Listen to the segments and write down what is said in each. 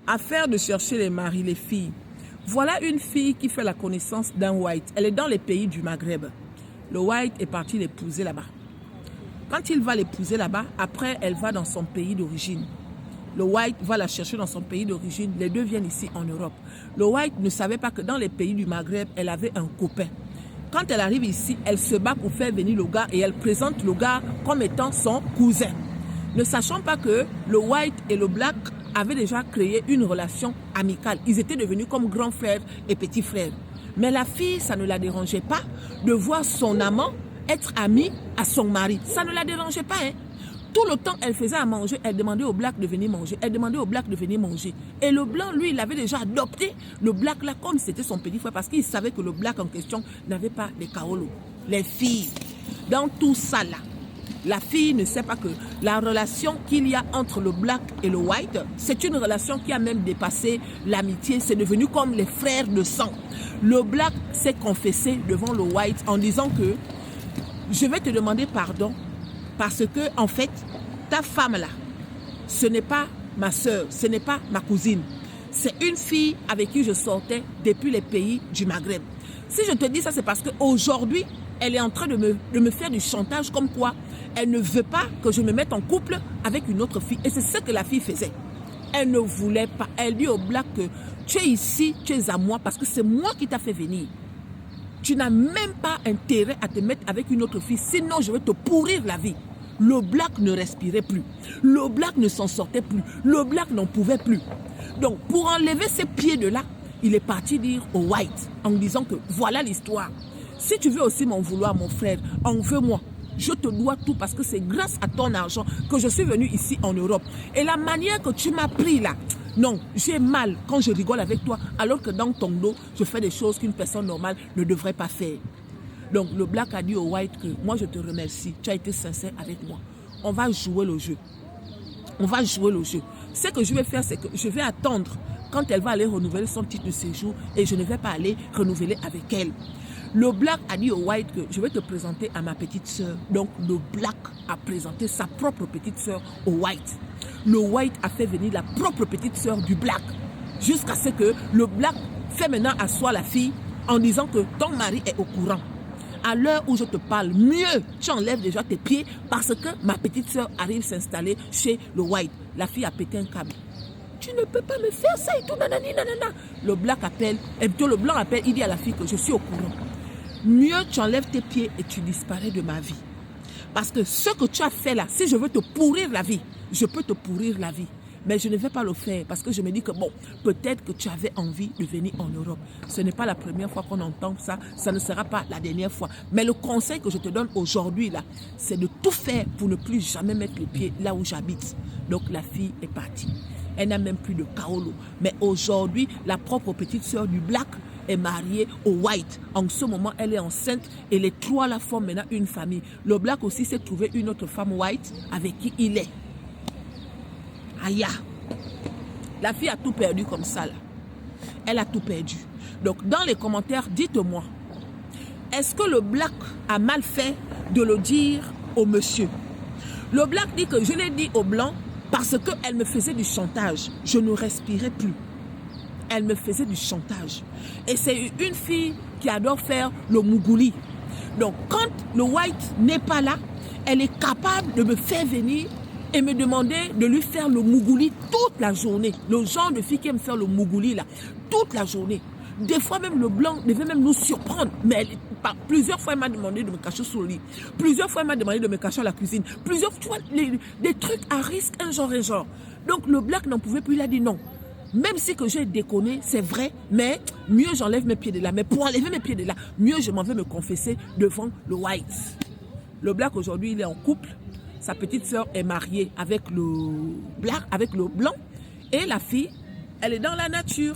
Affaire de chercher les maris, les filles. Voilà une fille qui fait la connaissance d'un white. Elle est dans les pays du Maghreb. Le white est parti l'épouser là-bas. Quand il va l'épouser là-bas, après, elle va dans son pays d'origine. Le white va la chercher dans son pays d'origine. Les deux viennent ici en Europe. Le white ne savait pas que dans les pays du Maghreb, elle avait un copain. Quand elle arrive ici, elle se bat pour faire venir le gars et elle présente le gars comme étant son cousin. Ne sachant pas que le white et le black avaient déjà créé une relation amicale. Ils étaient devenus comme grands frères et petits frères. Mais la fille, ça ne la dérangeait pas de voir son amant être ami à son mari. Ça ne la dérangeait pas, hein. Tout le temps, elle faisait à manger, elle demandait au black de venir manger. Elle demandait au black de venir manger. Et le blanc, lui, il avait déjà adopté le black là comme c'était son petit frère parce qu'il savait que le black en question n'avait pas les kaolos. Les filles, dans tout ça là, la fille ne sait pas que la relation qu'il y a entre le black et le white, c'est une relation qui a même dépassé l'amitié. C'est devenu comme les frères de sang. Le black s'est confessé devant le white en disant que je vais te demander pardon parce que, en fait, ta femme là, ce n'est pas ma soeur, ce n'est pas ma cousine. C'est une fille avec qui je sortais depuis les pays du Maghreb. Si je te dis ça, c'est parce qu'aujourd'hui, elle est en train de me faire du chantage comme quoi elle ne veut pas que je me mette en couple avec une autre fille. Et c'est ce que la fille faisait. Elle ne voulait pas. Elle dit au black que tu es ici, tu es à moi parce que c'est moi qui t'a fait venir. Tu n'as même pas intérêt à te mettre avec une autre fille, sinon je vais te pourrir la vie. Le black ne respirait plus. Le black ne s'en sortait plus. Le black n'en pouvait plus. Donc, pour enlever ses pieds de là, il est parti dire au white, en disant que voilà l'histoire. Si tu veux aussi m'en vouloir, mon frère, en veux-moi. Je te dois tout parce que c'est grâce à ton argent que je suis venu ici en Europe. Et la manière que tu m'as pris là, non, j'ai mal quand je rigole avec toi, alors que dans ton dos, je fais des choses qu'une personne normale ne devrait pas faire. Donc le black a dit au white que moi je te remercie, tu as été sincère avec moi. On va jouer le jeu. On va jouer le jeu. Ce que je vais faire, c'est que je vais attendre quand elle va aller renouveler son titre de séjour et je ne vais pas aller renouveler avec elle. Le black a dit au white que je vais te présenter à ma petite soeur. Donc le black a présenté sa propre petite soeur au white. Le white a fait venir la propre petite soeur du black. Jusqu'à ce que le black fait maintenant asseoir la fille en disant que ton mari est au courant. À l'heure où je te parle, mieux, tu enlèves déjà tes pieds parce que ma petite soeur arrive s'installer chez le white. La fille a pété un câble. Tu ne peux pas me faire ça et tout, nanani, nanana. Le black appelle, et plutôt le blanc appelle, il dit à la fille que je suis au courant. Mieux, tu enlèves tes pieds et tu disparais de ma vie. Parce que ce que tu as fait là, si je veux te pourrir la vie, je peux te pourrir la vie. Mais je ne vais pas le faire parce que je me dis que bon, peut-être que tu avais envie de venir en Europe. Ce n'est pas la première fois qu'on entend ça, ça ne sera pas la dernière fois. Mais le conseil que je te donne aujourd'hui là, c'est de tout faire pour ne plus jamais mettre les pieds là où j'habite. Donc la fille est partie. Elle n'a même plus de kaolo. Mais aujourd'hui, la propre petite sœur du black est mariée au white. En ce moment, elle est enceinte et les trois la forment maintenant une famille. Le black aussi s'est trouvé une autre femme white avec qui il est. Aïe, la fille a tout perdu comme ça là. Elle a tout perdu. Donc dans les commentaires, dites-moi, est-ce que le black a mal fait de le dire au monsieur? Le black dit que je l'ai dit au blanc parce qu'elle me faisait du chantage. Je ne respirais plus. Elle me faisait du chantage. Et c'est une fille qui adore faire le mougouli. Donc quand le white n'est pas là, elle est capable de me faire venir et me demander de lui faire le mougouli toute la journée. Le genre de fille qui aime faire le mougouli là, toute la journée. Des fois même le blanc devait même nous surprendre. Mais plusieurs fois elle m'a demandé de me cacher sous le lit. Plusieurs fois elle m'a demandé de me cacher à la cuisine. Plusieurs fois, des trucs à risque, un genre et genre. Donc le black n'en pouvait plus, il a dit non. Même si que j'ai déconné, c'est vrai, mais mieux j'enlève mes pieds de là. Mais pour enlever mes pieds de là, mieux je m'en vais me confesser devant le white. Le black aujourd'hui, il est en couple. Sa petite sœur est mariée avec le black, avec le blanc. Et la fille, elle est dans la nature,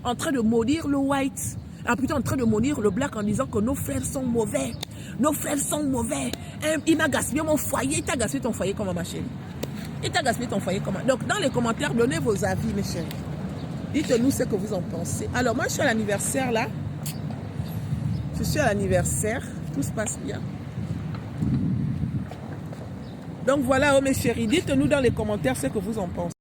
en train de maudire le white. Plutôt en train de maudire le black en disant que nos frères sont mauvais. Nos frères sont mauvais. Il m'a gaspillé mon foyer. Il t'a gaspillé ton foyer comment, ma chérie? Il t'a gaspillé ton foyer comment? Donc, dans les commentaires, donnez vos avis, mes chéris. Dites-nous ce que vous en pensez. Alors, moi, je suis à l'anniversaire, là. Je suis à l'anniversaire. Tout se passe bien. Donc, voilà, oh, mes chéris. Dites-nous dans les commentaires ce que vous en pensez.